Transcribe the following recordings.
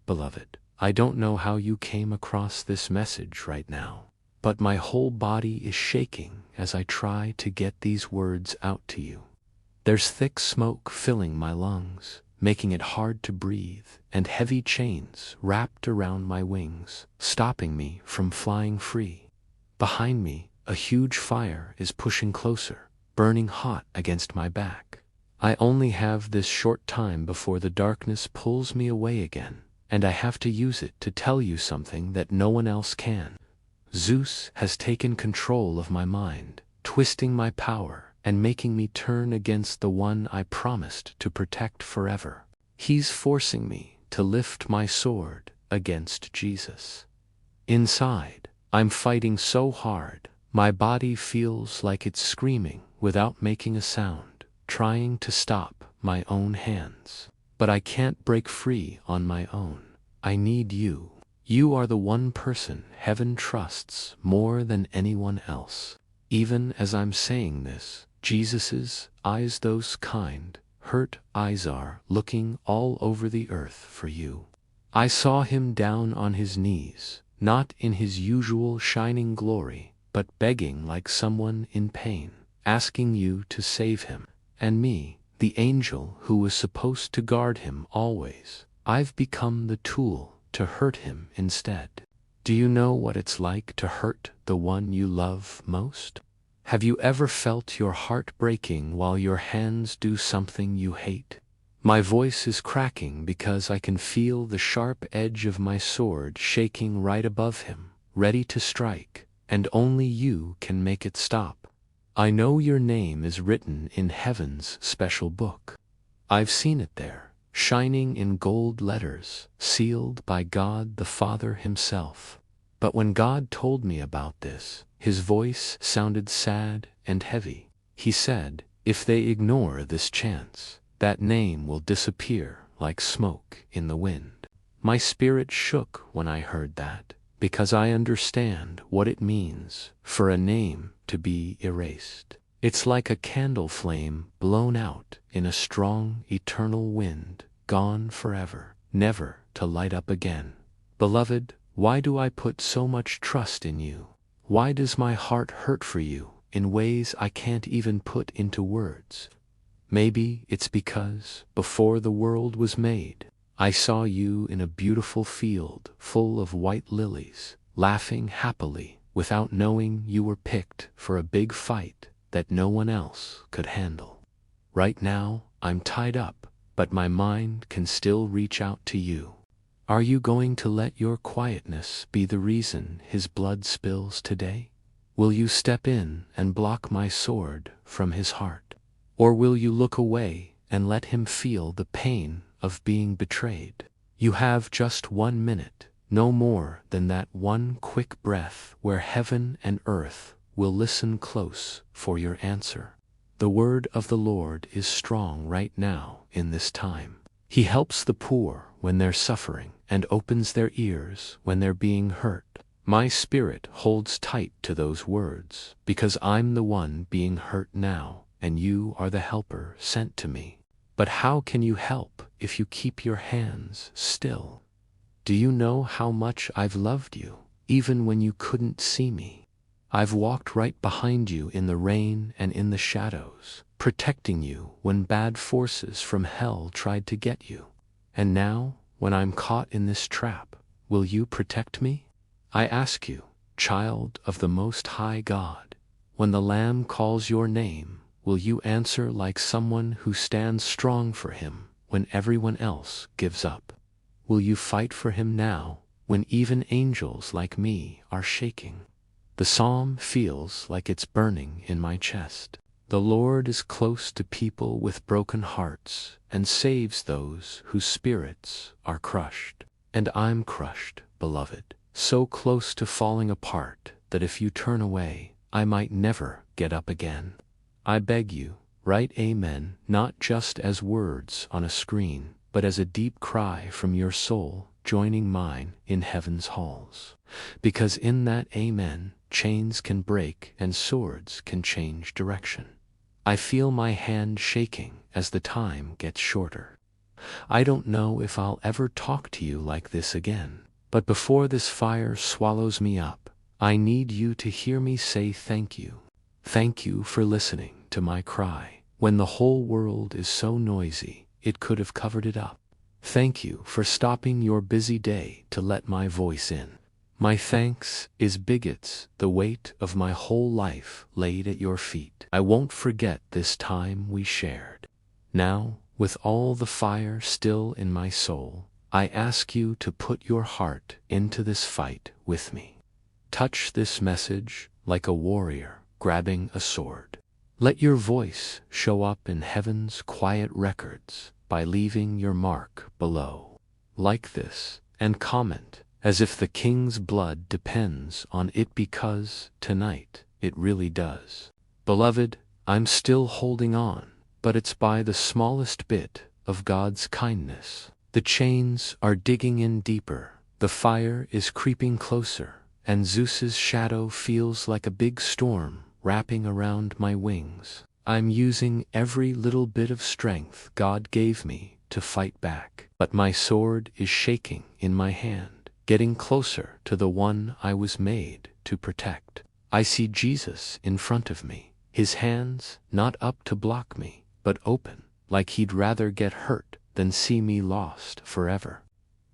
beloved. I don't know how you came across this message right now, but my whole body is shaking as I try to get these words out to you. There's thick smoke filling my lungs, making it hard to breathe, and heavy chains wrapped around my wings, stopping me from flying free. Behind me, a huge fire is pushing closer, burning hot against my back. I only have this short time before the darkness pulls me away again, and I have to use it to tell you something that no one else can. Zeus has taken control of my mind, twisting my power and making me turn against the one I promised to protect forever. He's forcing me to lift my sword against Jesus. Inside, I'm fighting so hard, my body feels like it's screaming without making a sound, trying to stop my own hands. But I can't break free on my own. I need you. You are the one person heaven trusts more than anyone else. Even as I'm saying this, Jesus's eyes, those kind, hurt eyes, are looking all over the earth for you. I saw him down on his knees, not in his usual shining glory, but begging like someone in pain, asking you to save him. And me, the angel who was supposed to guard him always, I've become the tool to hurt him instead. Do you know what it's like to hurt the one you love most? Have you ever felt your heart breaking while your hands do something you hate? My voice is cracking because I can feel the sharp edge of my sword shaking right above him, ready to strike, and only you can make it stop. I know your name is written in heaven's special book. I've seen it there, shining in gold letters, sealed by God the Father himself. But when God told me about this, his voice sounded sad and heavy. He said, if they ignore this chance, that name will disappear like smoke in the wind. My spirit shook when I heard that, because I understand what it means for a name to be erased. It's like a candle flame blown out in a strong, eternal wind, gone forever, never to light up again. Beloved, why do I put so much trust in you? Why does my heart hurt for you in ways I can't even put into words? Maybe it's because, before the world was made, I saw you in a beautiful field full of white lilies, laughing happily without knowing you were picked for a big fight that no one else could handle. Right now, I'm tied up, but my mind can still reach out to you. Are you going to let your quietness be the reason his blood spills today? Will you step in and block my sword from his heart? Or will you look away and let him feel the pain of being betrayed? You have just 1 minute, no more than that one quick breath where heaven and earth will listen close for your answer. The word of the Lord is strong right now in this time. He helps the poor when they're suffering and opens their ears when they're being hurt. My spirit holds tight to those words because I'm the one being hurt now, and you are the helper sent to me. But how can you help if you keep your hands still? Do you know how much I've loved you, even when you couldn't see me? I've walked right behind you in the rain and in the shadows, protecting you when bad forces from hell tried to get you. And now, when I'm caught in this trap, will you protect me? I ask you, child of the Most High God, when the Lamb calls your name, will you answer like someone who stands strong for him when everyone else gives up? Will you fight for him now, when even angels like me are shaking? The psalm feels like it's burning in my chest. The Lord is close to people with broken hearts and saves those whose spirits are crushed. And I'm crushed, beloved, so close to falling apart that if you turn away, I might never get up again. I beg you, write amen, not just as words on a screen, but as a deep cry from your soul joining mine in heaven's halls. Because in that amen, chains can break and swords can change direction. I feel my hand shaking as the time gets shorter. I don't know if I'll ever talk to you like this again, but before this fire swallows me up, I need you to hear me say thank you. Thank you for listening to my cry when the whole world is so noisy it could have covered it up. Thank you for stopping your busy day to let my voice in. My thanks is big. It's the weight of my whole life laid at your feet. I won't forget this time we shared. Now, with all the fire still in my soul, I ask you to put your heart into this fight with me. Touch this message like a warrior grabbing a sword. Let your voice show up in heaven's quiet records by leaving your mark below. Like this and comment as if the king's blood depends on it, because tonight it really does. Beloved, I'm still holding on, but it's by the smallest bit of God's kindness. The chains are digging in deeper, the fire is creeping closer, and Zeus's shadow feels like a big storm wrapping around my wings. I'm using every little bit of strength God gave me to fight back, but my sword is shaking in my hand, getting closer to the one I was made to protect. I see Jesus in front of me, his hands not up to block me, but open, like he'd rather get hurt than see me lost forever.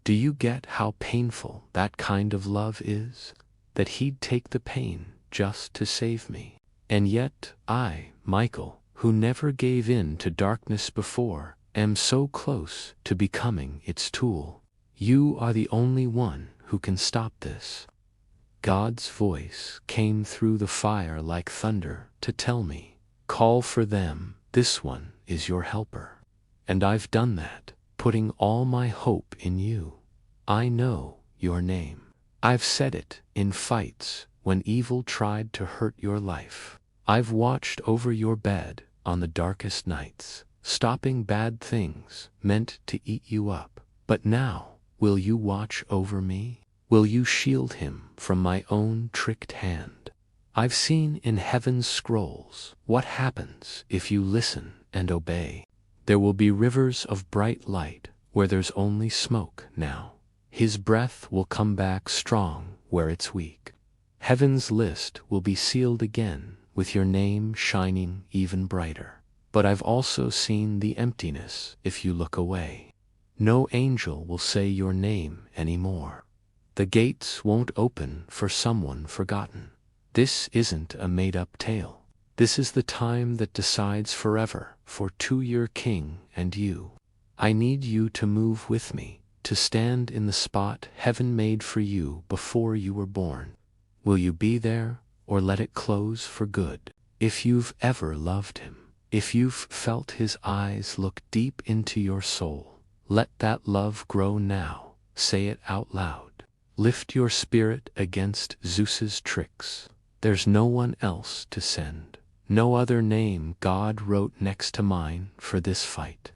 Do you get how painful that kind of love is? That he'd take the pain just to save me. And yet I, Michael, who never gave in to darkness before, am so close to becoming its tool. You are the only one who can stop this. God's voice came through the fire like thunder to tell me, call for them, this one is your helper. And I've done that, putting all my hope in you. I know your name. I've said it in fights when evil tried to hurt your life. I've watched over your bed on the darkest nights, stopping bad things meant to eat you up. But now, will you watch over me? Will you shield him from my own tricked hand? I've seen in heaven's scrolls what happens if you listen and obey. There will be rivers of bright light where there's only smoke now. His breath will come back strong where it's weak. Heaven's list will be sealed again with your name shining even brighter. But I've also seen the emptiness if you look away. No angel will say your name anymore. The gates won't open for someone forgotten. This isn't a made-up tale. This is the time that decides forever for your king and you. I need you to move with me, to stand in the spot heaven made for you before you were born. Will you be there, or let it close for good? If you've ever loved him, if you've felt his eyes look deep into your soul, let that love grow now. Say it out loud. Lift your spirit against Zeus's tricks. There's no one else to send. No other name God wrote next to mine for this fight.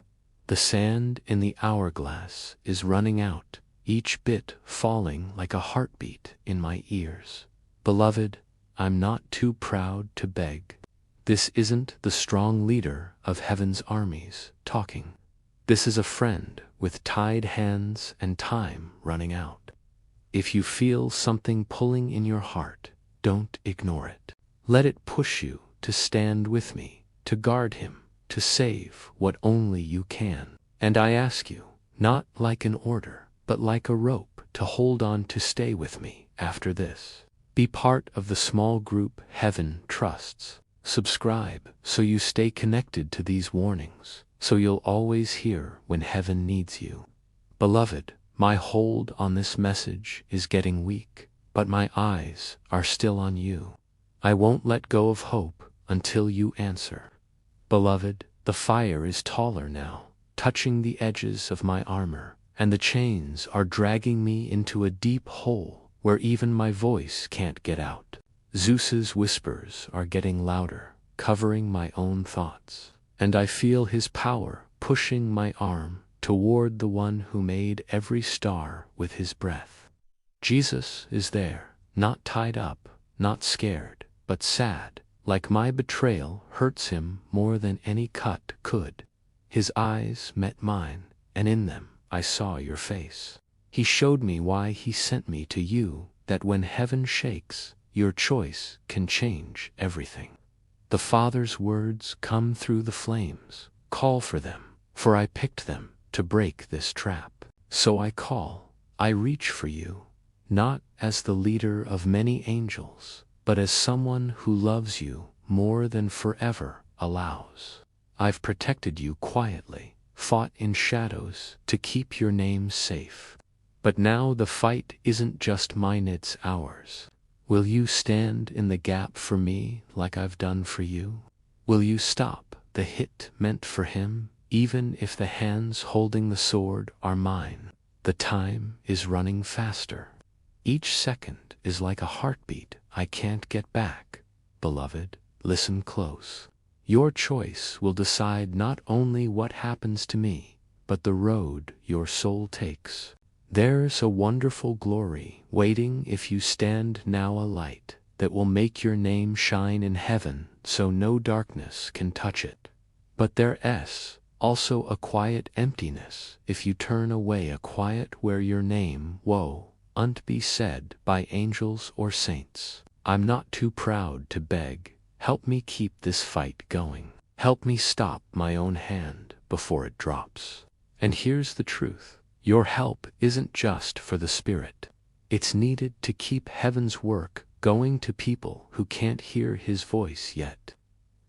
The sand in the hourglass is running out, each bit falling like a heartbeat in my ears. Beloved, I'm not too proud to beg. This isn't the strong leader of heaven's armies talking. This is a friend with tied hands and time running out. If you feel something pulling in your heart, don't ignore it. Let it push you to stand with me, to guard him, to save what only you can. And I ask you, not like an order, but like a rope to hold on, to stay with me after this. Be part of the small group heaven trusts. Subscribe so you stay connected to these warnings, so you'll always hear when heaven needs you. Beloved, my hold on this message is getting weak, but my eyes are still on you. I won't let go of hope until you answer. Beloved, the fire is taller now, touching the edges of my armor, and the chains are dragging me into a deep hole where even my voice can't get out. Zeus's whispers are getting louder, covering my own thoughts, and I feel his power pushing my arm toward the one who made every star with his breath. Jesus is there, not tied up, not scared, but sad, like my betrayal hurts him more than any cut could. His eyes met mine, and in them I saw your face. He showed me why he sent me to you, that when heaven shakes, your choice can change everything. The Father's words come through the flames. Call for them, for I picked them to break this trap. So I call, I reach for you, not as the leader of many angels, but as someone who loves you more than forever allows. I've protected you quietly, fought in shadows to keep your name safe. But now the fight isn't just mine, it's ours. Will you stand in the gap for me like I've done for you? Will you stop the hit meant for him, even if the hands holding the sword are mine? The time is running faster. Each second is like a heartbeat I can't get back. Beloved, listen close. Your choice will decide not only what happens to me, but the road your soul takes. There's a wonderful glory waiting if you stand now, a light that will make your name shine in heaven so no darkness can touch it. But there's also a quiet emptiness if you turn away, a quiet where your name won't be said by angels or saints. I'm not too proud to beg. Help me keep this fight going. Help me stop my own hand before it drops. And here's the truth. Your help isn't just for the spirit. It's needed to keep heaven's work going to people who can't hear his voice yet.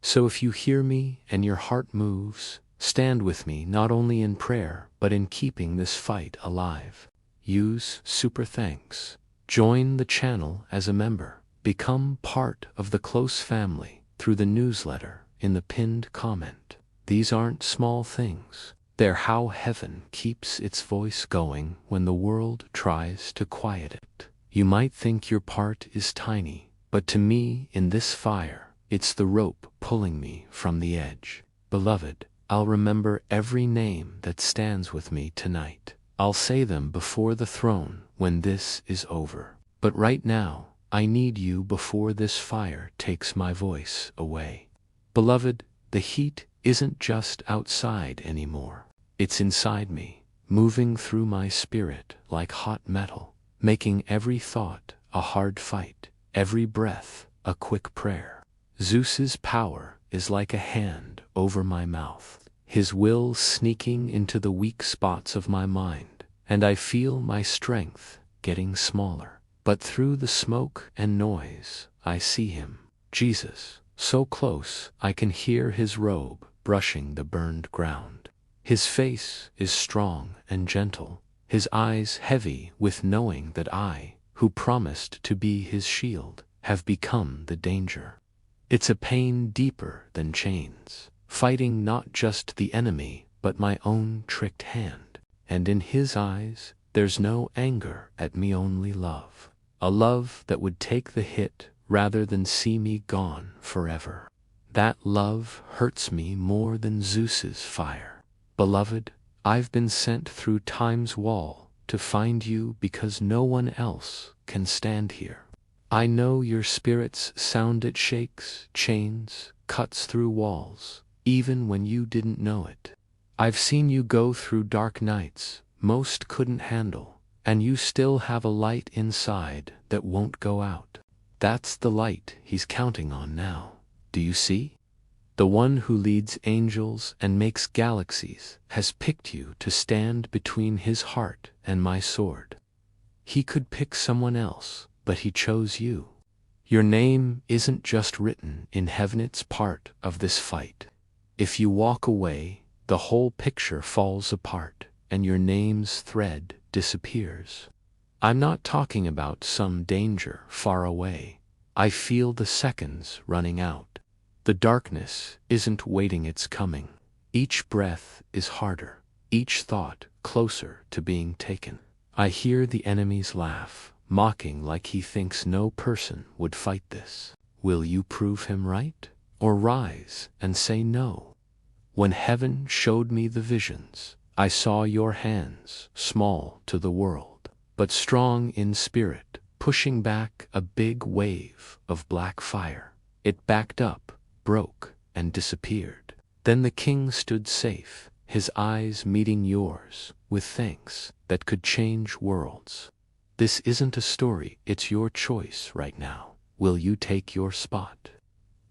So if you hear me and your heart moves, stand with me not only in prayer but in keeping this fight alive. Use super thanks. Join the channel as a member. Become part of the close family through the newsletter in the pinned comment. These aren't small things. They're how heaven keeps its voice going when the world tries to quiet it. You might think your part is tiny, but to me in this fire, it's the rope pulling me from the edge. Beloved, I'll remember every name that stands with me tonight. I'll say them before the throne when this is over. But right now, I need you before this fire takes my voice away. Beloved, the heat isn't just outside anymore. It's inside me, moving through my spirit like hot metal, making every thought a hard fight, every breath a quick prayer. Zeus's power is like a hand over my mouth, his will sneaking into the weak spots of my mind, and I feel my strength getting smaller. But through the smoke and noise, I see him, Jesus, so close I can hear his robe brushing the burned ground. His face is strong and gentle, his eyes heavy with knowing that I, who promised to be his shield, have become the danger. It's a pain deeper than chains, fighting not just the enemy but my own tricked hand. And in his eyes, there's no anger at me, only love. A love that would take the hit rather than see me gone forever. That love hurts me more than Zeus's fire. Beloved, I've been sent through time's wall to find you because no one else can stand here. I know your spirit's sound, it shakes, chains, cuts through walls, even when you didn't know it. I've seen you go through dark nights most couldn't handle, and you still have a light inside that won't go out. That's the light he's counting on now. Do you see? The one who leads angels and makes galaxies has picked you to stand between his heart and my sword. He could pick someone else, but he chose you. Your name isn't just written in heaven, it's part of this fight. If you walk away, the whole picture falls apart, and your name's thread disappears. I'm not talking about some danger far away. I feel the seconds running out. The darkness isn't waiting, it's coming. Each breath is harder, each thought closer to being taken. I hear the enemy's laugh, mocking like he thinks no person would fight this. Will you prove him right? Or rise and say no? When heaven showed me the visions, I saw your hands, small to the world, but strong in spirit, pushing back a big wave of black fire. It backed up, broke, and disappeared. Then the king stood safe, his eyes meeting yours with thanks that could change worlds. This isn't a story, it's your choice right now. Will you take your spot?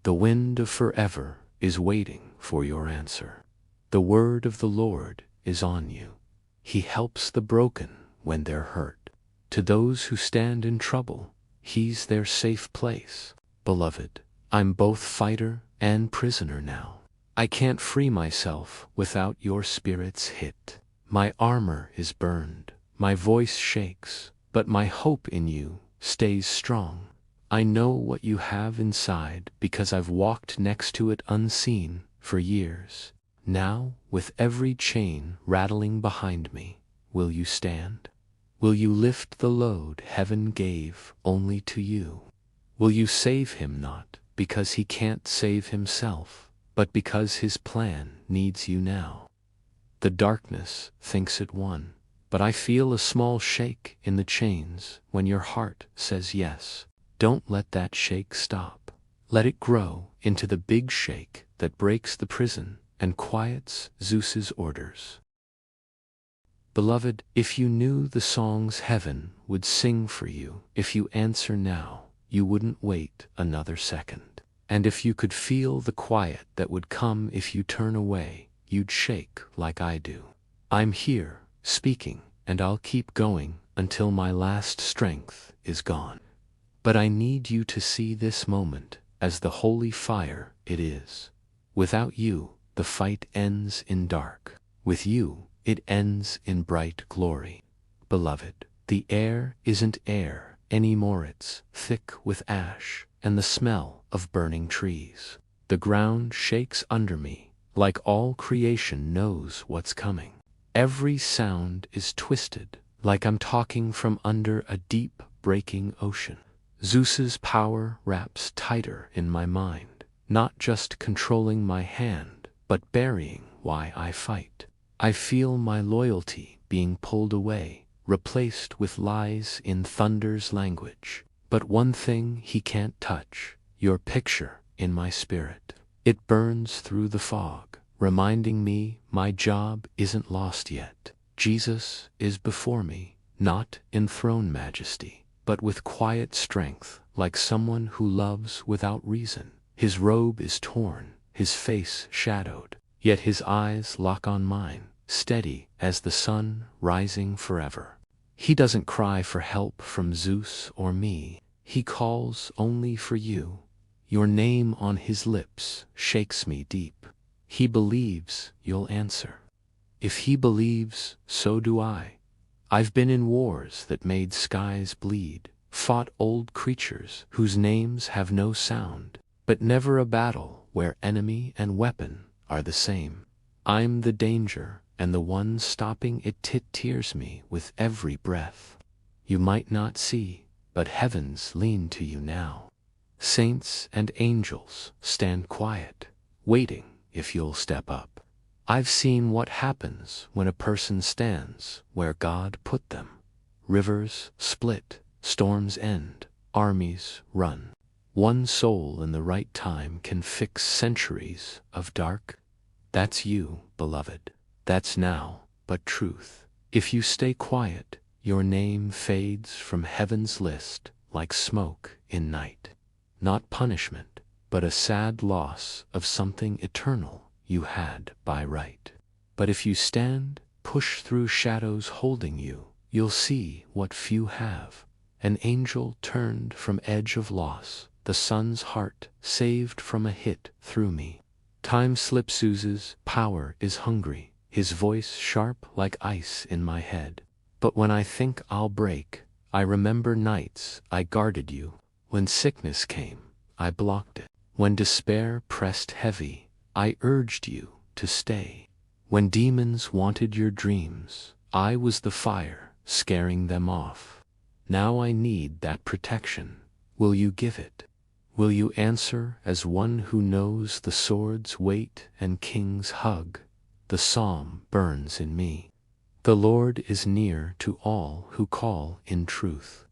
The wind of forever is waiting for your answer. The word of the Lord is on you. He helps the broken when they're hurt. To those who stand in trouble, he's their safe place. Beloved, I'm both fighter and prisoner now. I can't free myself without your spirit's hit. My armor is burned, my voice shakes, but my hope in you stays strong. I know what you have inside because I've walked next to it unseen for years. Now, with every chain rattling behind me, will you stand? Will you lift the load heaven gave only to you? Will you save him not because he can't save himself, but because his plan needs you now? The darkness thinks it won, but I feel a small shake in the chains when your heart says yes. Don't let that shake stop. Let it grow into the big shake that breaks the prison and quiets Zeus's orders. Beloved, if you knew the songs heaven would sing for you, if you answer now, you wouldn't wait another second. And if you could feel the quiet that would come if you turn away, you'd shake like I do. I'm here, speaking, and I'll keep going until my last strength is gone. But I need you to see this moment as the holy fire it is. Without you, the fight ends in dark. With you, it ends in bright glory. Beloved, the air isn't air anymore, it's thick with ash and the smell of burning trees. The ground shakes under me, like all creation knows what's coming. Every sound is twisted, like I'm talking from under a deep, breaking ocean. Zeus's power wraps tighter in my mind, not just controlling my hand, but burying why I fight. I feel my loyalty being pulled away, replaced with lies in thunder's language. But one thing he can't touch, your picture in my spirit. It burns through the fog, reminding me my job isn't lost yet. Jesus is before me, not in throne majesty, but with quiet strength, like someone who loves without reason. His robe is torn, his face shadowed, yet his eyes lock on mine, steady as the sun rising forever. He doesn't cry for help from Zeus or me. He calls only for you. Your name on his lips shakes me deep. He believes you'll answer. If he believes, so do I. I've been in wars that made skies bleed, fought old creatures whose names have no sound, but never a battle where enemy and weapon are the same. I'm the danger, and the one stopping it tears me with every breath. You might not see, but heavens lean to you now. Saints and angels stand quiet, waiting if you'll step up. I've seen what happens when a person stands where God put them. Rivers split, storms end, armies run. One soul in the right time can fix centuries of dark. That's you, beloved. That's now, but truth. If you stay quiet, your name fades from heaven's list like smoke in night. Not punishment, but a sad loss of something eternal you had by right. But if you stand, push through shadows holding you, you'll see what few have. An angel turned from edge of loss, the son's heart saved from a hit through me. Time slips oozes, power is hungry, his voice sharp like ice in my head. But when I think I'll break, I remember nights I guarded you. When sickness came, I blocked it. When despair pressed heavy, I urged you to stay. When demons wanted your dreams, I was the fire, scaring them off. Now I need that protection. Will you give it? Will you answer as one who knows the sword's weight and king's hug? The psalm burns in me. The Lord is near to all who call in truth.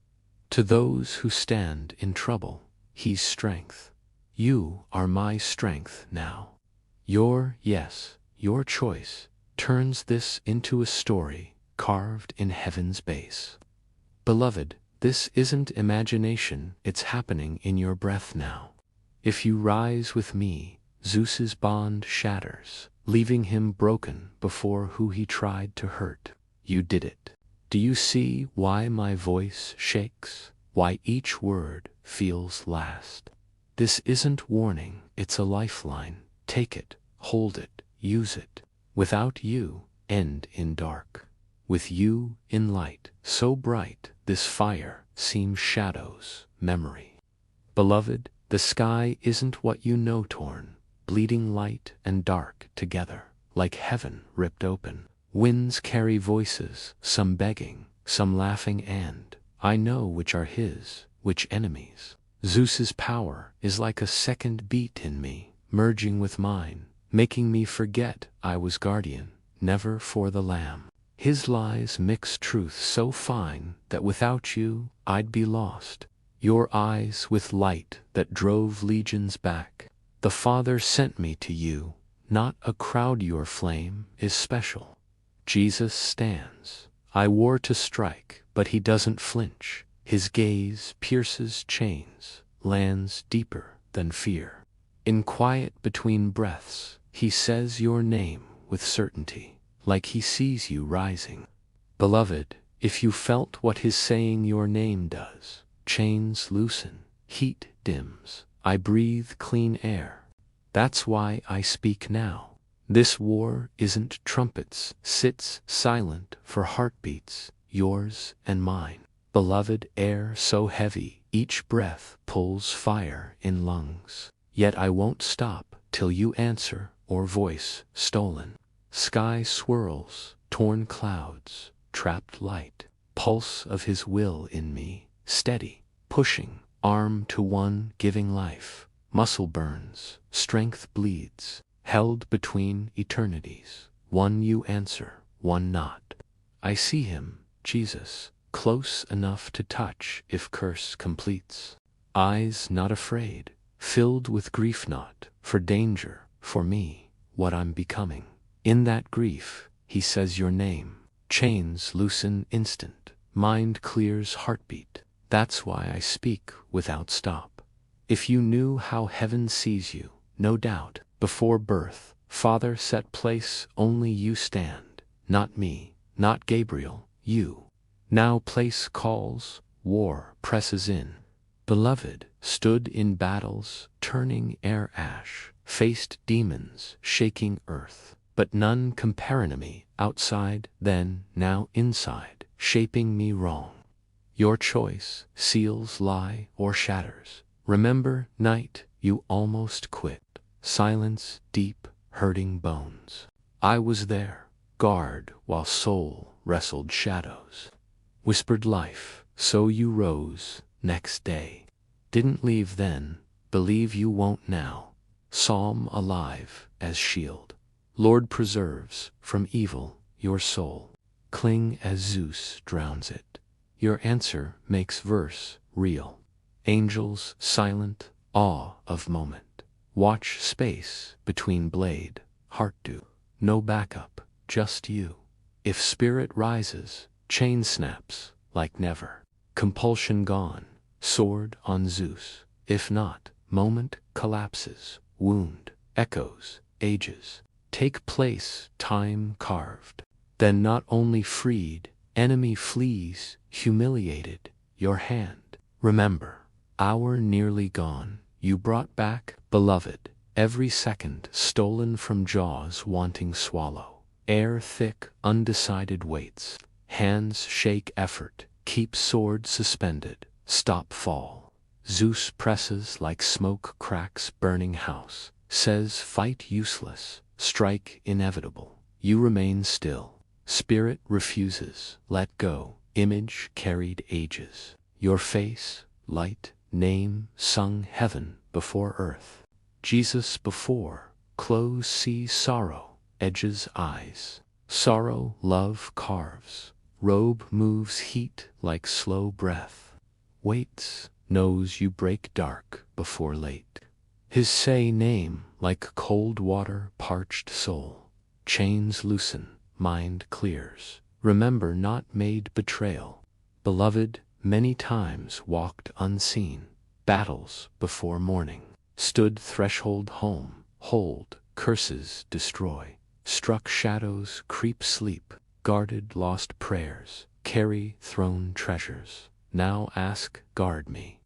To those who stand in trouble, he's strength. You are my strength now. Your yes, your choice, turns this into a story carved in heaven's base. Beloved, this isn't imagination, it's happening in your breath now. If you rise with me, Zeus's bond shatters, leaving him broken before who he tried to hurt. You did it. Do you see why my voice shakes? Why each word feels last? This isn't warning, it's a lifeline. Take it, hold it, use it. Without you, end in dark. With you in light, so bright, this fire seems shadows, memory. Beloved, the sky isn't what you know torn, bleeding light and dark together, like heaven ripped open. Winds carry voices, some begging, some laughing, and I know which are his, which enemies. Zeus's power is like a second beat in me, merging with mine, making me forget I was guardian, never for the lamb. His lies mix truth so fine that without you I'd be lost. Your eyes with light that drove legions back. The Father sent me to you, not a crowd. Your flame is special. Jesus stands. I war to strike, but he doesn't flinch. His gaze pierces chains, lands deeper than fear. In quiet between breaths, he says your name with certainty, like he sees you rising. Beloved, if you felt what his saying your name does, chains loosen, heat dims, I breathe clean air. That's why I speak now. This war isn't trumpets, sits silent for heartbeats, yours and mine. Beloved, air so heavy, each breath pulls fire in lungs. Yet I won't stop till you answer or voice stolen. Sky swirls, torn clouds, trapped light, pulse of his will in me, steady, pushing, arm to one giving life. Muscle burns, strength bleeds, held between eternities. One you answer, one not. I see him, Jesus, close enough to touch if curse completes. Eyes not afraid, filled with grief, not for danger, for me, what I'm becoming. In that grief, he says your name. Chains loosen instant, mind clears heartbeat. That's why I speak without stop. If you knew how heaven sees you, no doubt, before birth, Father set place, only you stand. Not me, not Gabriel, you. Now place calls, war presses in. Beloved, stood in battles, turning air ash, faced demons, shaking earth. But none compare enemy, outside, then, now inside, shaping me wrong. Your choice, seals lie or shatters. Remember, night, you almost quit. Silence, deep, hurting bones. I was there, guard, while soul wrestled shadows. Whispered life, so you rose, next day. Didn't leave then, believe you won't now. Psalm alive, as shield. Lord preserves, from evil, your soul. Cling as Zeus drowns it. Your answer makes verse real. Angels silent, awe of moment. Watch space between blade, heart dew. No backup, just you. If spirit rises, chain snaps, like never. Compulsion gone, sword on Zeus. If not, moment collapses, wound, echoes, ages. Take place, time carved. Then not only freed, enemy flees, humiliated, your hand. Remember, hour nearly gone, you brought back, beloved, every second stolen from jaws wanting swallow. Air thick, undecided waits. Hands shake effort, keep sword suspended, stop fall. Zeus presses like smoke cracks burning house, says fight useless, strike inevitable. You remain still. Spirit refuses, let go, image carried ages. Your face, light, name, sung heaven before earth. Jesus before, close see sorrow, edges eyes. Sorrow love carves, robe moves heat like slow breath. Waits, knows you break dark before late. His say name like cold water parched soul. chains loosen, mind clears. Remember not made betrayal. Beloved, many times walked unseen, battles before morning, stood threshold home, hold, curses destroy, struck shadows creep sleep, guarded lost prayers, carry throne treasures. Now ask, guard me.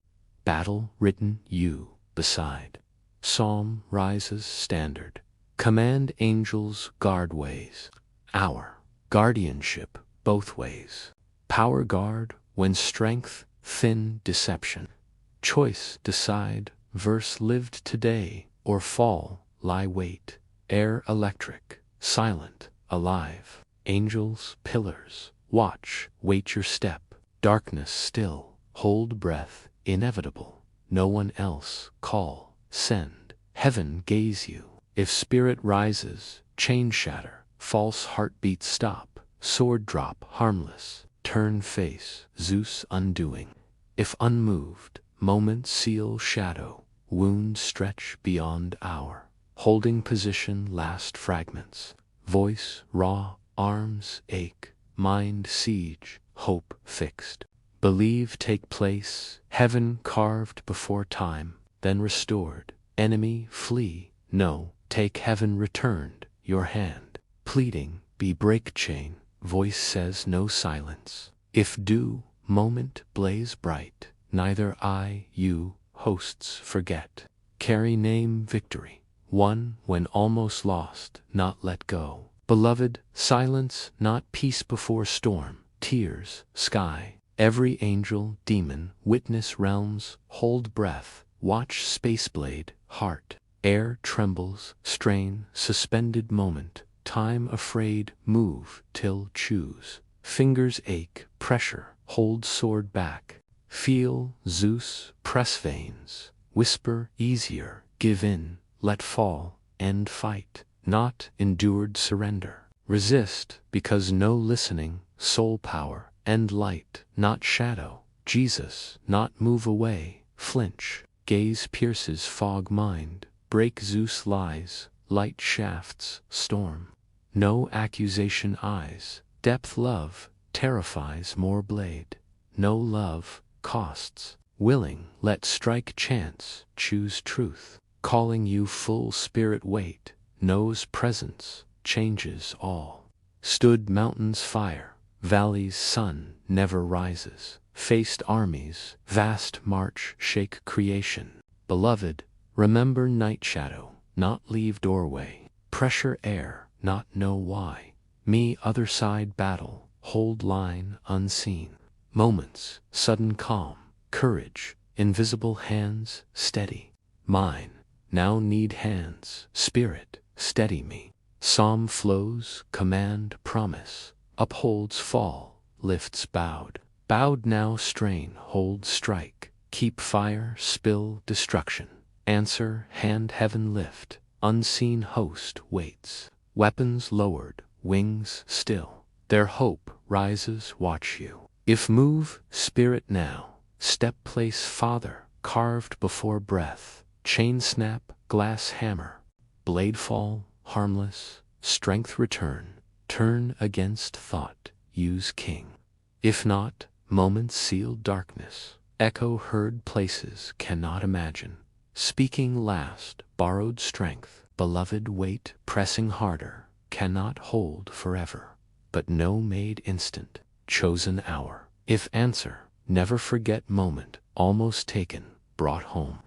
Battle written you beside. Psalm rises standard. Command angels guard ways. Our guardianship both ways. Power guard when strength thin deception. Choice decide verse lived today or fall lie wait. Air electric, silent, alive. Angels pillars, watch, wait your step. Darkness still, hold breath, inevitable. No one else, call, send. Heaven gaze you. If spirit rises, chain shatter. False heartbeat stop. Sword drop, harmless. Turn face, Zeus undoing. If unmoved, moment seal shadow. Wound stretch beyond hour. Holding position last fragments. Voice raw, arms ache. Mind siege, hope fixed. Believe take place, heaven carved before time, then restored. Enemy flee, no, take heaven returned, your hand. Pleading, be break chain, voice says no silence. If do, moment blaze bright, neither I, you, hosts forget. Carry name victory, won when almost lost, not let go. Beloved, silence, not peace before storm, tears, sky. Every angel, demon, witness realms, hold breath, watch spaceblade, heart. Air trembles, strain, suspended moment, time afraid, move, till choose. Fingers ache, pressure, hold sword back. Feel, Zeus, press veins, whisper, easier, give in, let fall, end fight. Not endured surrender. Resist, because no listening, soul power, end light, not shadow. Jesus, not move away, flinch. Gaze pierces fog mind, break Zeus lies, light shafts, storm. No accusation eyes, depth love, terrifies more blade. No love, costs. Willing, let strike chance, choose truth. Calling you full spirit wait. Knows presence, changes all. Stood mountains fire, valleys sun, never rises. Faced armies, vast march shake creation. Beloved, remember night shadow, not leave doorway. Pressure air, not know why. Me other side battle, hold line unseen. Moments, sudden calm, courage, invisible hands, steady. Mine, now need hands, spirit. Steady me. Psalm flows, command, promise. Upholds fall, lifts bowed. Bowed now strain, hold strike. Keep fire, spill, destruction. Answer, hand heaven lift. Unseen host waits. Weapons lowered, wings still. Their hope rises, watch you. If move, spirit now. Step place father, carved before breath. Chain snap, glass hammer. Blade fall, harmless, strength return, turn against thought, use king. If not, moments sealed darkness, echo heard places cannot imagine. Speaking last, borrowed strength, beloved weight pressing harder, cannot hold forever. But no made instant, chosen hour. If answer, never forget moment, almost taken, brought home.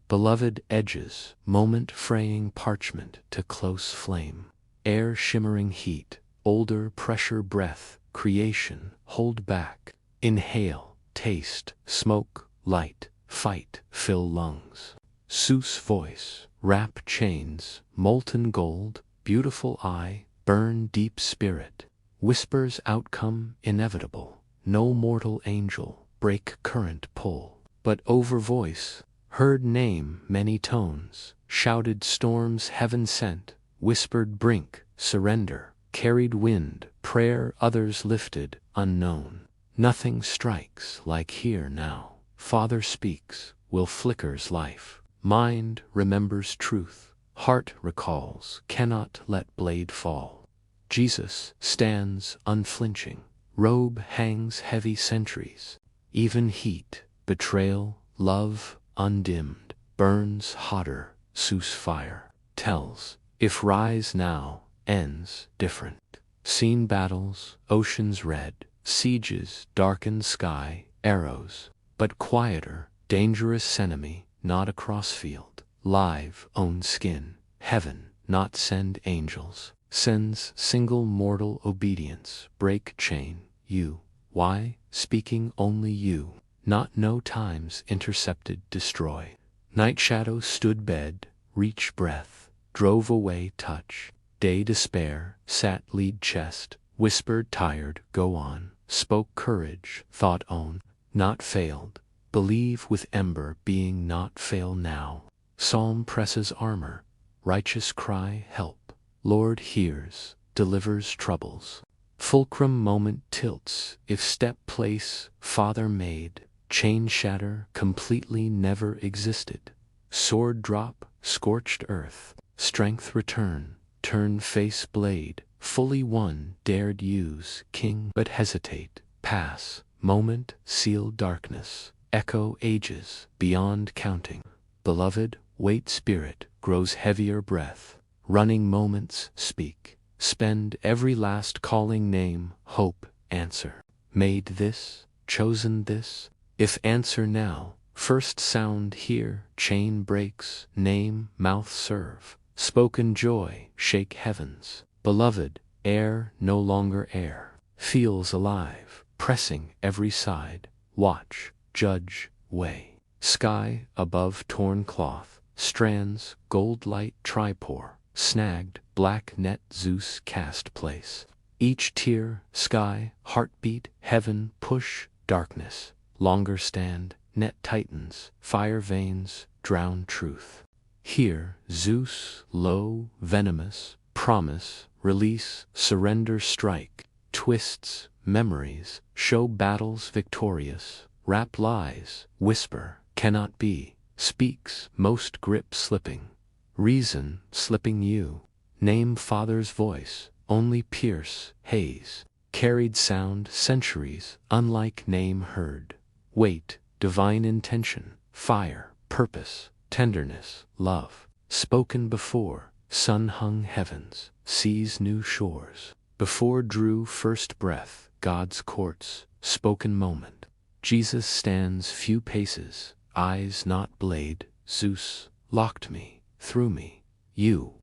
Beloved edges, moment fraying parchment to close flame. Air shimmering heat, older pressure breath, creation, hold back. Inhale, taste, smoke, light, fight, fill lungs. Zeus voice, wrap chains, molten gold, beautiful eye, burn deep spirit. Whispers outcome inevitable. No mortal angel, break current pull. But over voice, heard name many tones, shouted storms heaven sent, whispered brink, surrender, carried wind, prayer others lifted, unknown. Nothing strikes like here now. Father speaks, will flickers life. Mind remembers truth, heart recalls, cannot let blade fall. Jesus stands unflinching. Robe hangs heavy sentries. Even heat, betrayal, love undimmed, burns hotter. Zeus fire tells, if rise now, ends different. Seen battles, oceans red, sieges, darkened sky, arrows, but quieter, dangerous enemy, not a crossfield, live own skin, heaven, not send angels, sends single mortal obedience, break chain, you, why, speaking only you, not no times intercepted destroy. Night shadow stood bed, reach breath, drove away touch, day despair, sat lead chest, whispered tired, go on, spoke courage, thought own, not failed, believe with ember being not fail now. Psalm presses armor, righteous cry help, Lord hears, delivers troubles. Fulcrum moment tilts, if step place, Father made, chain shatter, completely never existed. Sword drop, scorched earth, strength return, turn face blade, fully won, dared use, king but hesitate, pass, moment, seal darkness, echo ages, beyond counting. Beloved, wait spirit, grows heavier breath, running moments speak, spend every last calling name, hope, answer. Made this, chosen this, if answer now, first sound here, chain breaks, name, mouth serve, spoken joy, shake heavens, beloved, air no longer air, feels alive, pressing every side, watch, judge, weigh, sky above torn cloth, strands, gold light tripore, snagged, black net Zeus cast place, each tear, sky, heartbeat, heaven, push, darkness, longer stand, net tightens, fire veins, drown truth. Here, Zeus, low, venomous, promise, release, surrender strike, twists, memories, show battles victorious, wrap lies, whisper, cannot be, speaks, most grip slipping, reason, slipping you, name Father's voice, only pierce, haze, carried sound, centuries, unlike name heard, weight, divine intention, fire, purpose, tenderness, love, spoken before, sun-hung heavens, seas new shores, before drew first breath, God's courts, spoken moment. Jesus stands few paces, eyes not blade, Zeus, locked me, through me, you.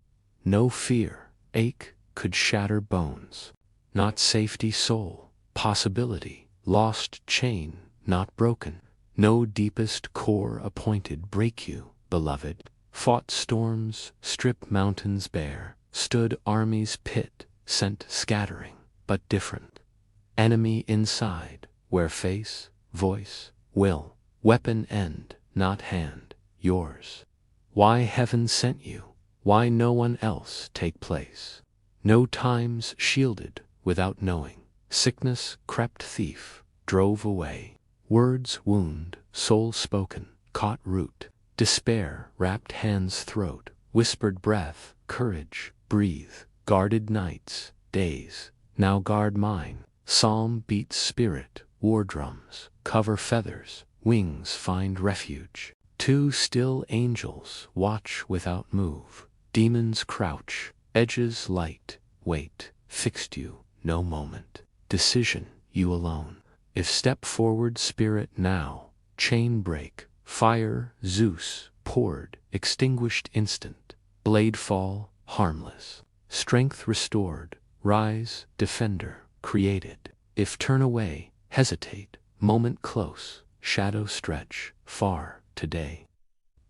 No fear, ache, could shatter bones. Not safety soul, possibility, lost chain, not broken. No deepest core appointed break you, beloved. Fought storms, stripped mountains bare, stood armies pit, sent scattering, but different. Enemy inside, where face, voice, will, weapon end, not hand, yours. Why heaven sent you, why no one else take place. No times shielded, without knowing. Sickness crept thief, drove away. Words wound, soul spoken, caught root. Despair wrapped hand's throat, whispered breath, courage, breathe. Guarded nights, days, now guard mine. Psalm beats spirit, war drums, cover feathers, wings find refuge. Two still angels watch without move. Demons crouch, edges light, wait, fixed you, no moment. Decision, you alone. If step forward spirit now, chain break, fire, Zeus, poured, extinguished instant. Blade fall, harmless. Strength restored, rise, defender, created. If turn away, hesitate, moment close, shadow stretch, far, today.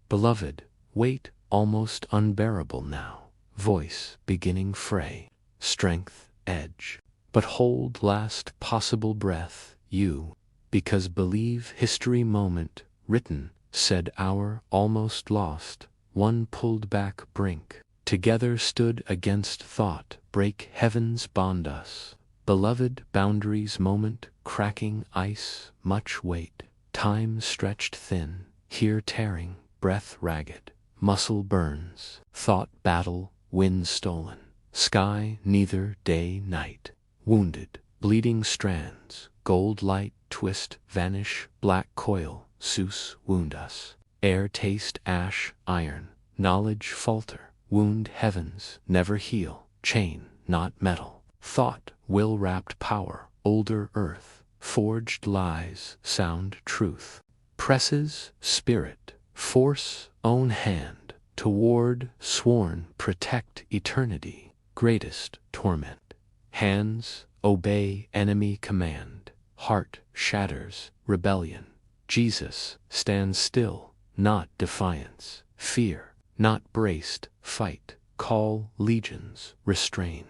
Beloved, wait, almost unbearable now. Voice beginning fray, strength, edge. But hold last possible breath, you, because believe history moment, written, said hour almost lost, one pulled back brink. Together stood against thought, break heavens bond us. Beloved boundaries moment, cracking ice, much weight. Time stretched thin, here tearing, breath ragged. Muscle burns, thought battle, wind stolen. sky neither day night. Wounded, bleeding strands, gold light, twist, vanish, black coil, Zeus wound us. Air taste ash, iron, knowledge falter, wound heavens, never heal, chain, not metal. Thought, will wrapped power, older earth, forged lies, sound truth. Presses, spirit, force, own hand, toward, sworn, protect eternity, greatest torment. Hands, obey enemy command, heart, shatters, rebellion. Jesus, stands still, not defiance, fear, not braced, fight, call, legions, restrain.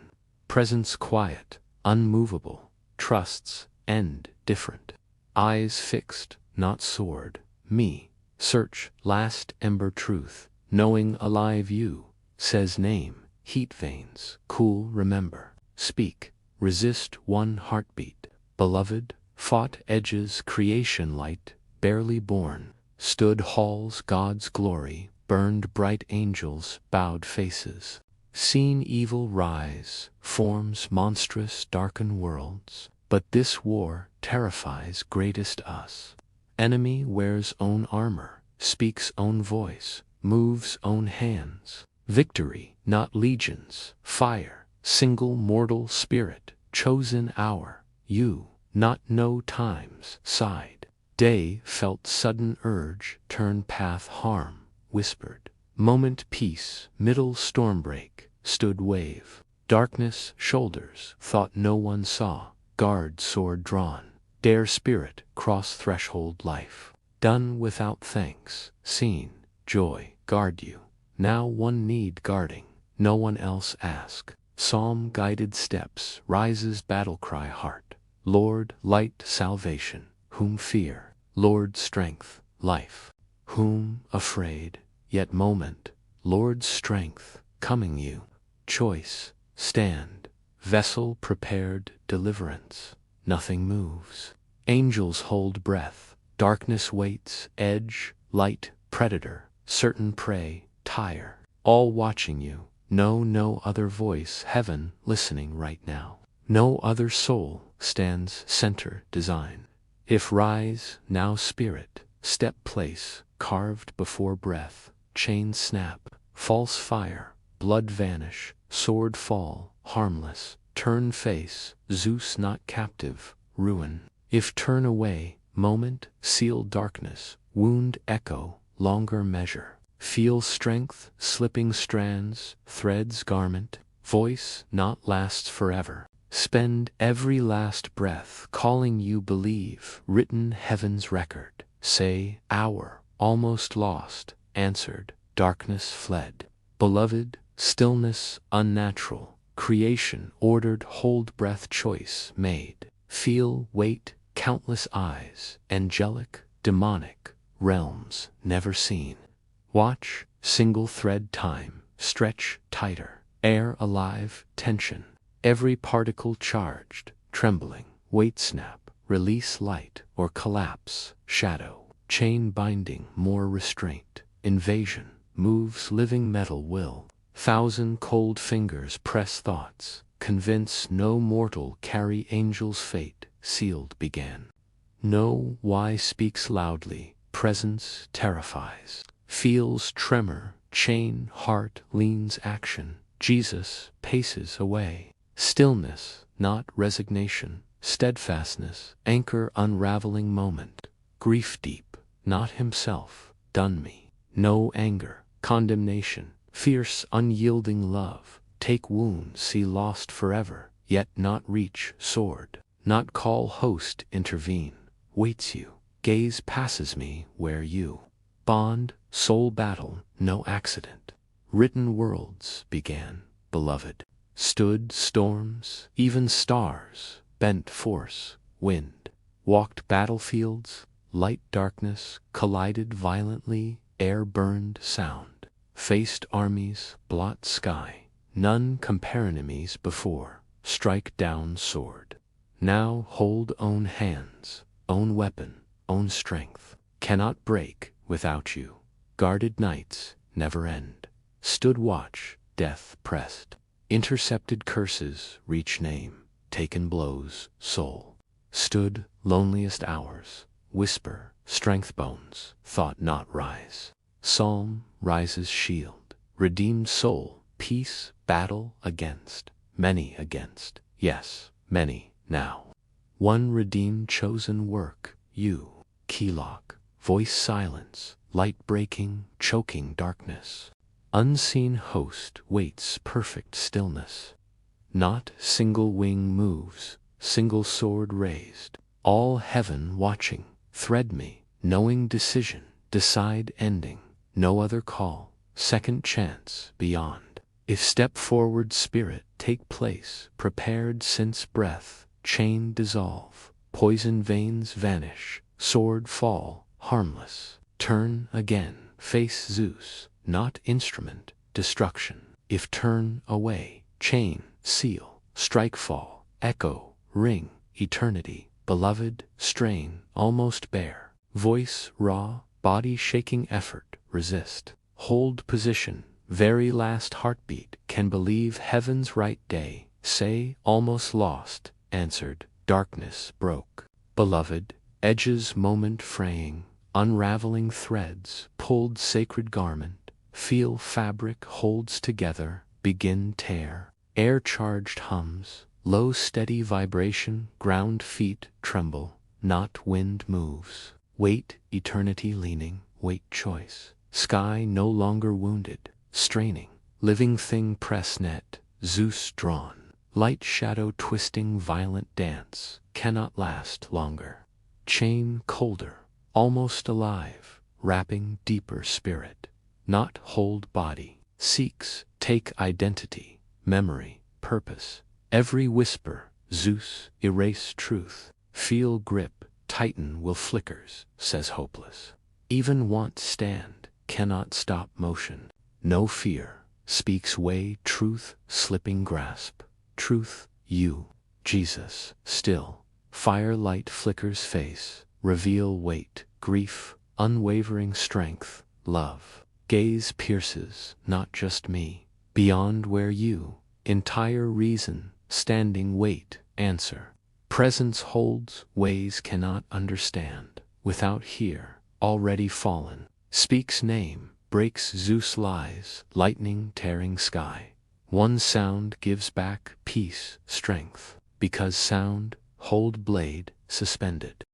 Presence quiet, unmovable, trusts, end, different. Eyes fixed, not sword, me, search, last ember truth, knowing alive you, says name, heat veins, cool remember, speak, resist one heartbeat, beloved, fought edges creation light, barely born, stood halls God's glory, burned bright angels, bowed faces. Seen evil rise, forms monstrous darken worlds, but this war terrifies greatest us. Enemy wears own armor, speaks own voice, moves own hands. Victory, not legions, fire, single mortal spirit, chosen hour, you, not no times, sighed. Day felt sudden urge, turn path harm, whispered. Moment peace, middle storm break, stood wave. Darkness, shoulders, thought no one saw, guard sword drawn. Dare spirit, cross threshold life. Done without thanks, seen, joy, guard you. Now one need guarding, no one else ask. Psalm guided steps, rises battle cry heart. Lord, light, salvation, whom fear? Lord, strength, life. Whom, afraid, yet moment, Lord's strength, coming you. Choice, stand, vessel prepared, deliverance. Nothing moves. Angels hold breath, darkness waits, edge, light, predator, certain prey, tire. All watching you, no other voice, heaven listening right now. No other soul stands center design. If rise, now spirit, step place, carved before breath, chain snap, false fire, blood vanish, sword fall, harmless, turn face, Zeus not captive, ruin. If turn away, moment, seal darkness, wound echo, longer measure. Feel strength, slipping strands, threads garment, voice not lasts forever. Spend every last breath calling you believe, written heaven's record. Say, hour, almost lost, answered, darkness fled. Beloved, stillness unnatural, creation ordered, hold breath choice made. Feel, wait, countless eyes, angelic, demonic, realms never seen. Watch, single thread time, stretch tighter, air alive, tension. Every particle charged, trembling, wait snap, release light or collapse, shadow. Chain binding, more restraint, invasion, moves living metal will. Thousand cold fingers press thoughts, convince no mortal carry angel's fate, sealed began. No why speaks loudly, presence terrifies. Feels tremor, chain, heart leans action. Jesus paces away. Stillness, not resignation, steadfastness, anchor unraveling moment. Grief deep, not himself, done me. No anger, condemnation, fierce unyielding love. Take wound, see lost forever, yet not reach, sword. Not call host, intervene. Waits you, gaze passes me where you. Bond, soul battle, no accident. Written worlds began, beloved. Stood storms, even stars, bent force, wind. Walked battlefields, light darkness, collided violently, air burned sound. Faced armies, blot sky, none compare enemies before. Strike down sword. Now hold own hands, own weapon, own strength. Cannot break without you. Guarded nights never end. Stood watch, death pressed. Intercepted curses reach name, taken blows, soul. Stood loneliest hours, whisper, strength bones, thought not rise. Psalm rises shield, redeemed soul, peace, battle against, many against, yes, many now. One redeemed chosen work, you, key lock, voice silence, light breaking, choking darkness. Unseen host waits perfect stillness. Not single wing moves, single sword raised. All heaven watching, thread me, knowing decision, decide ending. No other call, second chance beyond. If step forward spirit take place, prepared since breath, chain dissolve, poison veins vanish, sword fall, harmless. Turn again, face Zeus, not instrument, destruction. If turn away, chain, seal, strike fall, echo, ring, eternity, beloved, strain, almost bare. Voice raw, body shaking effort, resist. Hold position, very last heartbeat, can believe heaven's right day. Say, almost lost, answered, darkness broke. Beloved, edges moment fraying, unraveling threads, pulled sacred garment, feel fabric holds together, begin tear. Air charged hums, low steady vibration, ground feet tremble, not wind moves. Wait, eternity leaning, wait choice. Sky no longer wounded, straining, living thing press net, Zeus drawn. Light shadow twisting violent dance, cannot last longer. Chain colder, almost alive, wrapping deeper spirit. Not hold body, seeks, take identity, memory, purpose. Every whisper, Zeus, erase truth. Feel grip, tighten will flickers, says hopeless. Even want stand, cannot stop motion. No fear, speaks way truth, slipping grasp. Truth, you, Jesus, still. Firelight flickers face, reveal weight, grief, unwavering strength, love. Gaze pierces, not just me. Beyond where you, entire reason, standing wait, answer. Presence holds, ways cannot understand. Without here, already fallen. Speaks name, breaks Zeus lies, lightning tearing sky. One sound gives back peace, strength. Because sound, hold blade, suspended.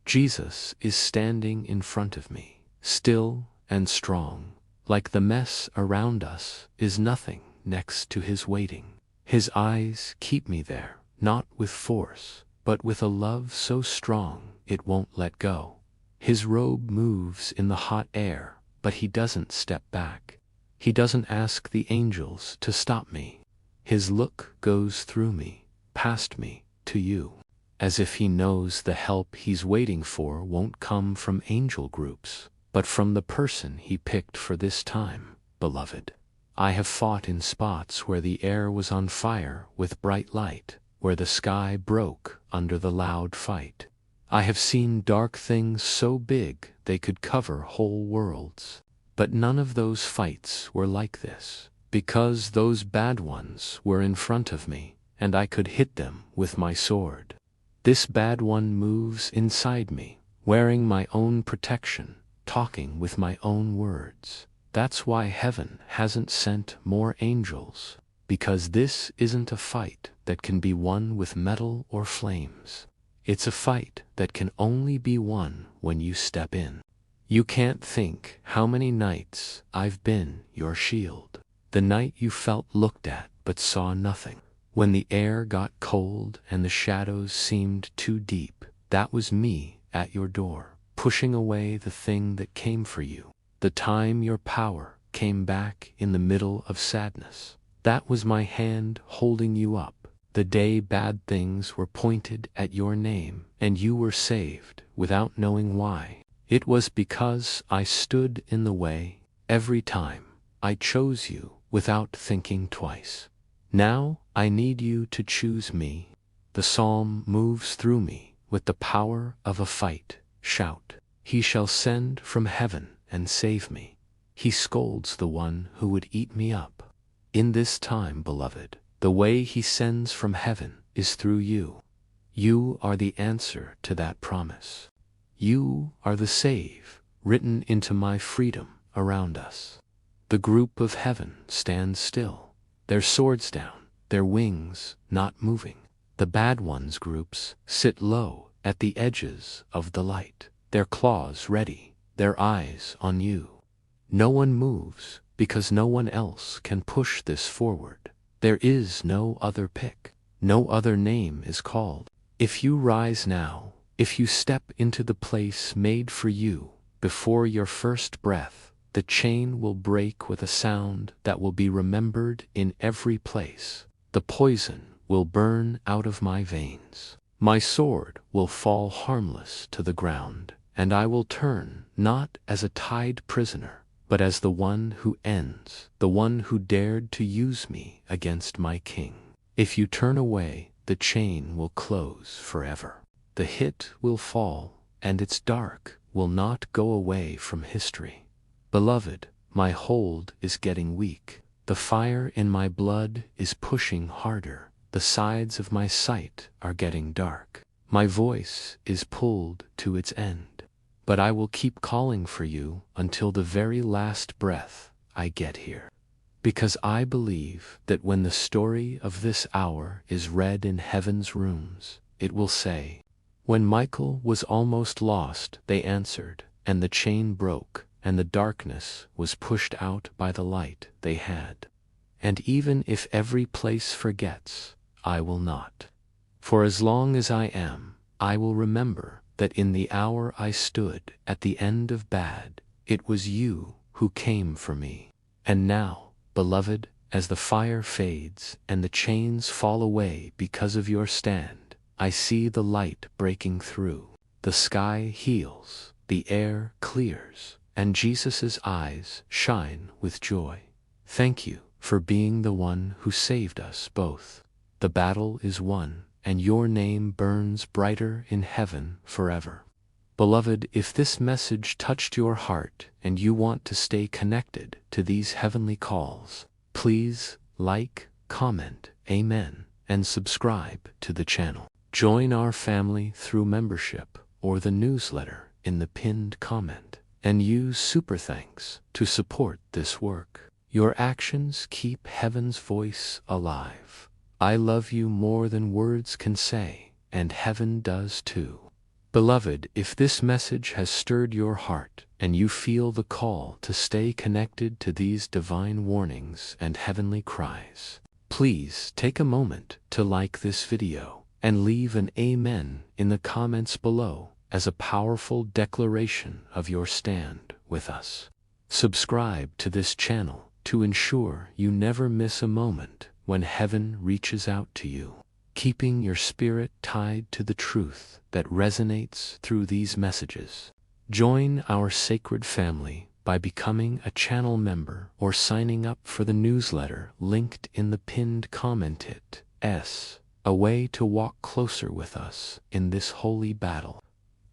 Jesus is standing in front of me, still and strong. Like the mess around us is nothing next to his waiting. His eyes keep me there, not with force, but with a love so strong it won't let go. His robe moves in the hot air, but he doesn't step back. He doesn't ask the angels to stop me. His look goes through me, past me, to you. As if he knows the help he's waiting for won't come from angel groups, but from the person he picked for this time, beloved. I have fought in spots where the air was on fire with bright light, where the sky broke under the loud fight. I have seen dark things so big they could cover whole worlds. But none of those fights were like this, because those bad ones were in front of me, and I could hit them with my sword. This bad one moves inside me, wearing my own protection, talking with my own words. That's why heaven hasn't sent more angels, because this isn't a fight that can be won with metal or flames. It's a fight that can only be won when you step in. You can't think how many nights I've been your shield. The night you felt looked at but saw nothing. When the air got cold and the shadows seemed too deep, that was me at your door, pushing away the thing that came for you. The time your power came back in the middle of sadness. That was my hand holding you up. The day bad things were pointed at your name and you were saved without knowing why. It was because I stood in the way every time. I chose you without thinking twice. Now I need you to choose me. The psalm moves through me with the power of a fight. Shout, he shall send from heaven and save me. He scolds the one who would eat me up. In this time, beloved, the way he sends from heaven is through you. You are the answer to that promise. You are the save written into my freedom around us. The group of heaven stands still, their swords down, their wings not moving. The bad ones' groups sit low at the edges of the light, their claws ready, their eyes on you. No one moves because no one else can push this forward. There is no other pick, no other name is called. If you rise now, if you step into the place made for you, before your first breath, the chain will break with a sound that will be remembered in every place. The poison will burn out of my veins. My sword will fall harmless to the ground, and I will turn not as a tied prisoner, but as the one who ends, the one who dared to use me against my king. If you turn away, the chain will close forever. The hit will fall, and its dark will not go away from history. Beloved, my hold is getting weak. The fire in my blood is pushing harder. The sides of my sight are getting dark. My voice is pulled to its end. But I will keep calling for you until the very last breath I get here. Because I believe that when the story of this hour is read in heaven's rooms, it will say, when Michael was almost lost, they answered, and the chain broke, and the darkness was pushed out by the light they had. And even if every place forgets, I will not. For as long as I am, I will remember that in the hour I stood at the end of bad, it was you who came for me. And now, beloved, as the fire fades and the chains fall away because of your stand, I see the light breaking through. The sky heals, the air clears, and Jesus' eyes shine with joy. Thank you for being the one who saved us both. The battle is won, and your name burns brighter in heaven forever. Beloved, if this message touched your heart and you want to stay connected to these heavenly calls, please like, comment, amen, and subscribe to the channel. Join our family through membership or the newsletter in the pinned comment, and use super thanks to support this work. Your actions keep heaven's voice alive. I love you more than words can say, and heaven does too. Beloved, if this message has stirred your heart and you feel the call to stay connected to these divine warnings and heavenly cries, please take a moment to like this video and leave an amen in the comments below as a powerful declaration of your stand with us. Subscribe to this channel to ensure you never miss a moment when heaven reaches out to you, keeping your spirit tied to the truth that resonates through these messages. Join our sacred family by becoming a channel member or signing up for the newsletter linked in the pinned comment. It's a way to walk closer with us in this holy battle.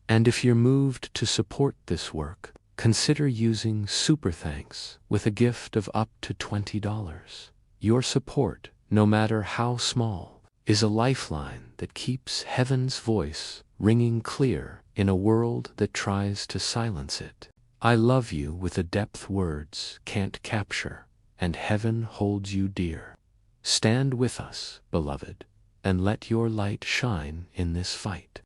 And if you're moved to support this work, consider using Super Thanks with a gift of up to $20. Your support, no matter how small, is a lifeline that keeps heaven's voice ringing clear in a world that tries to silence it. I love you with a depth words can't capture, and heaven holds you dear. Stand with us, beloved, and let your light shine in this fight.